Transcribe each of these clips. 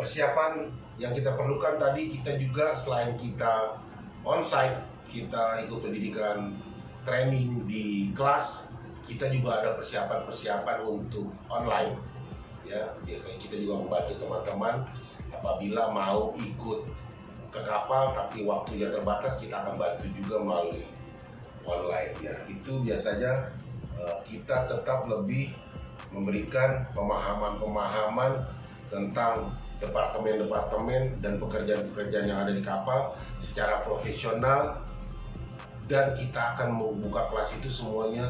persiapan yang kita perlukan tadi, kita juga selain kita onsite, kita ikut pendidikan training di kelas, kita juga ada persiapan untuk online. Ya, biasanya kita juga membantu teman-teman apabila mau ikut ke kapal tapi waktunya terbatas, kita akan bantu juga melalui online. Ya, itu biasanya kita tetap lebih memberikan pemahaman tentang departemen-departemen dan pekerjaan-pekerjaan yang ada di kapal secara profesional, dan kita akan membuka kelas itu semuanya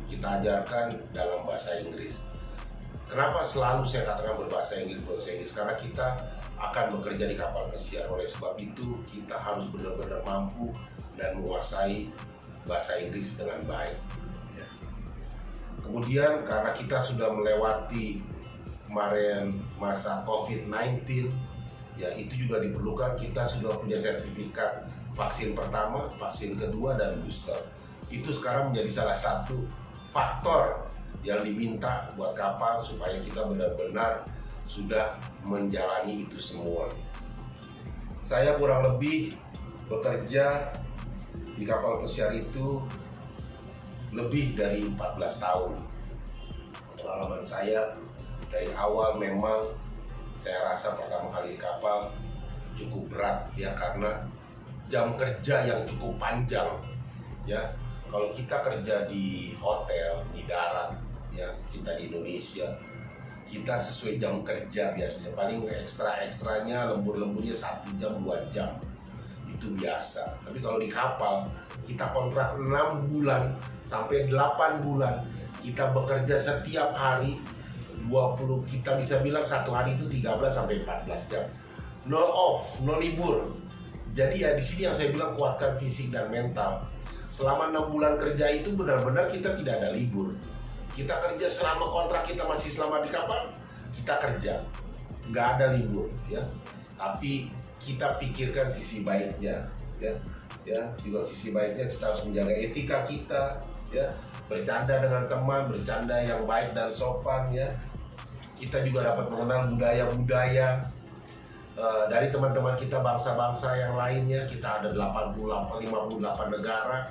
kita ajarkan dalam bahasa Inggris. Kenapa selalu saya katakan berbahasa Inggris? Karena kita akan bekerja di kapal pesiar. Oleh sebab itu kita harus benar-benar mampu dan menguasai bahasa Inggris dengan baik. Ya. Kemudian karena kita sudah melewati kemarin masa COVID-19, ya itu juga diperlukan kita sudah punya sertifikat vaksin pertama, vaksin kedua, dan booster. Itu sekarang menjadi salah satu faktor yang diminta buat kapal supaya kita benar-benar sudah menjalani itu semua. Saya kurang lebih bekerja di kapal pesiar itu lebih dari 14 tahun. Pengalaman saya dari awal memang saya rasa pertama kali di kapal cukup berat ya, karena jam kerja yang cukup panjang ya. Kalau kita kerja di hotel, di darat ya, kita di Indonesia, kita sesuai jam kerja biasanya, paling ekstranya lembur-lemburnya 1 jam 2 jam itu biasa. Tapi kalau di kapal kita kontrak 6 bulan sampai 8 bulan, kita bekerja setiap hari 20, kita bisa bilang satu hari itu 13 sampai 14 jam. No off, no libur. Jadi ya di sini yang saya bilang kuatkan fisik dan mental. Selama 6 bulan kerja itu benar-benar kita tidak ada libur. Kita kerja selama kontrak kita masih selama di kapal, kita kerja. Nggak ada libur ya. Tapi kita pikirkan sisi baiknya ya. Ya, juga sisi baiknya kita harus menjaga etika kita ya. Bercanda dengan teman, bercanda yang baik dan sopan ya. Kita juga dapat mengenal budaya-budaya dari teman-teman kita, bangsa-bangsa yang lainnya. Kita ada 58 negara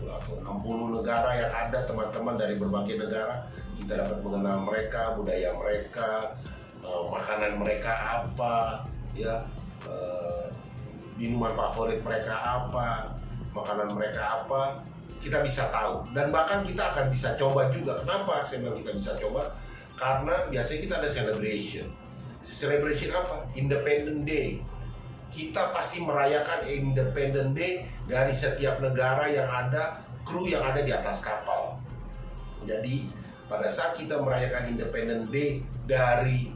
atau 60 negara yang ada teman-teman dari berbagai negara. Kita dapat mengenal mereka, budaya mereka, makanan mereka apa ya, minuman favorit mereka apa, makanan mereka apa, kita bisa tahu. Dan bahkan kita akan bisa coba juga. Kenapa saya bilang kita bisa coba? Karena biasanya kita ada celebration. Celebration apa? Independent Day. Kita pasti merayakan Independent Day dari setiap negara yang ada, kru yang ada di atas kapal. Jadi pada saat kita merayakan Independent Day dari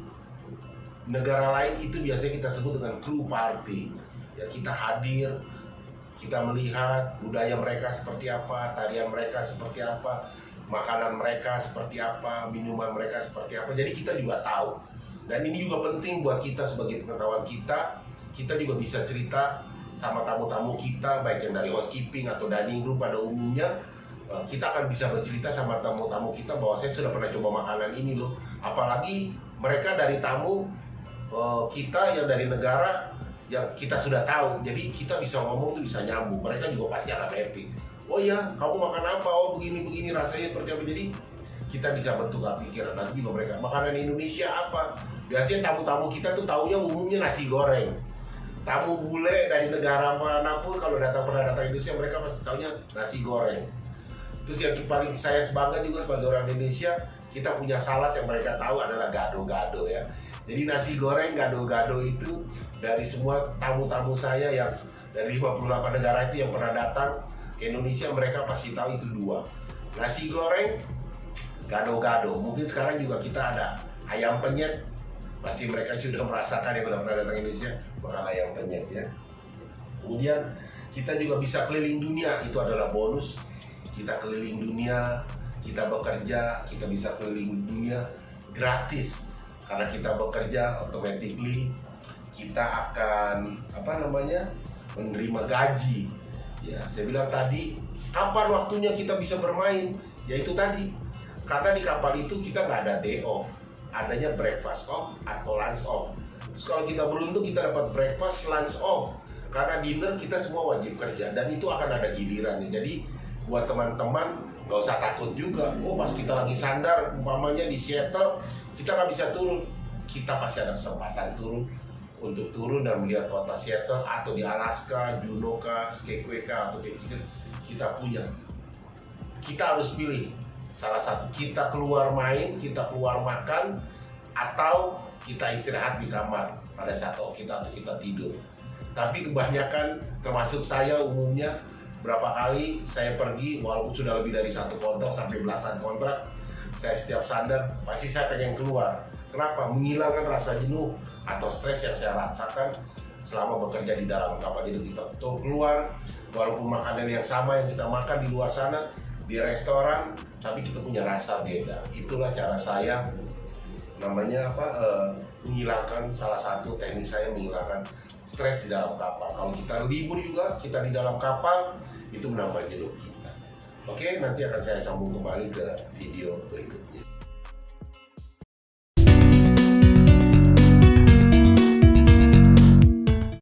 negara lain, itu biasanya kita sebut dengan crew party. Ya, kita hadir, kita melihat budaya mereka seperti apa, tarian mereka seperti apa, makanan mereka seperti apa, minuman mereka seperti apa. Jadi kita juga tahu. Dan ini juga penting buat kita sebagai pengetahuan kita. Kita juga bisa cerita sama tamu-tamu kita, baik yang dari housekeeping atau dining room pada umumnya. Kita akan bisa bercerita sama tamu-tamu kita bahwa saya sudah pernah coba makanan ini loh. Apalagi mereka dari tamu kita yang dari negara yang kita sudah tahu. Jadi kita bisa ngomong tuh bisa nyambung. Mereka juga pasti akan happy. Oh iya, kamu makan apa? Oh begini-begini rasanya seperti apa. Jadi kita bisa bertukar pikiran. Nanti juga mereka, makanan Indonesia apa? Biasanya tamu-tamu kita tuh taunya umumnya nasi goreng. Tamu bule dari negara manapun kalau pernah datang Indonesia, mereka pasti taunya nasi goreng. Terus yang paling saya bangga juga sebagai orang Indonesia, kita punya salad yang mereka tahu adalah gado-gado ya. Jadi nasi goreng, gado-gado itu dari semua tamu-tamu saya yang dari 58 negara itu yang pernah datang ke Indonesia, mereka pasti tahu itu dua. Nasi goreng, gado-gado. Mungkin sekarang juga kita ada ayam penyet. Pasti mereka sudah merasakan yang sudah pernah datang ke Indonesia makan ayam penyet ya. Kemudian kita juga bisa keliling dunia, itu adalah bonus. Kita keliling dunia, kita bekerja, kita bisa keliling dunia gratis. Karena kita bekerja, automatically kita akan menerima gaji. Ya, saya bilang tadi, kapan waktunya kita bisa bermain? Ya itu tadi, karena di kapal itu kita nggak ada day off, adanya breakfast off atau lunch off. Terus kalau kita beruntung kita dapat breakfast, lunch off. Karena dinner kita semua wajib kerja dan itu akan ada gilirannya. Jadi buat teman-teman nggak usah takut juga. Oh, pas kita lagi sandar, umpamanya di Seattle, kita nggak bisa turun. Kita pasti ada kesempatan untuk turun dan melihat kota Seattle, atau di Alaska, Juneau kah, Skagway kah, atau kayak gitu. Kita punya. Kita harus pilih salah satu. Kita keluar main, kita keluar makan, atau kita istirahat di kamar pada saat off kita atau kita tidur. Tapi kebanyakan, termasuk saya umumnya, berapa kali saya pergi, walaupun sudah lebih dari satu kontrak sampai belasan kontrak, saya setiap sandar pasti saya pengen keluar. Kenapa? Menghilangkan rasa jenuh atau stres yang saya rasakan selama bekerja di dalam kapal. Jadi kita tuh keluar, walaupun makanan yang sama yang kita makan di luar sana, di restoran, tapi kita punya rasa beda. Itulah cara saya, namanya menghilangkan, salah satu teknik saya menghilangkan stres di dalam kapal. Kalau kita libur juga, kita di dalam kapal, itu menambah jenuh kita. Oke, nanti akan saya sambung kembali ke video berikutnya.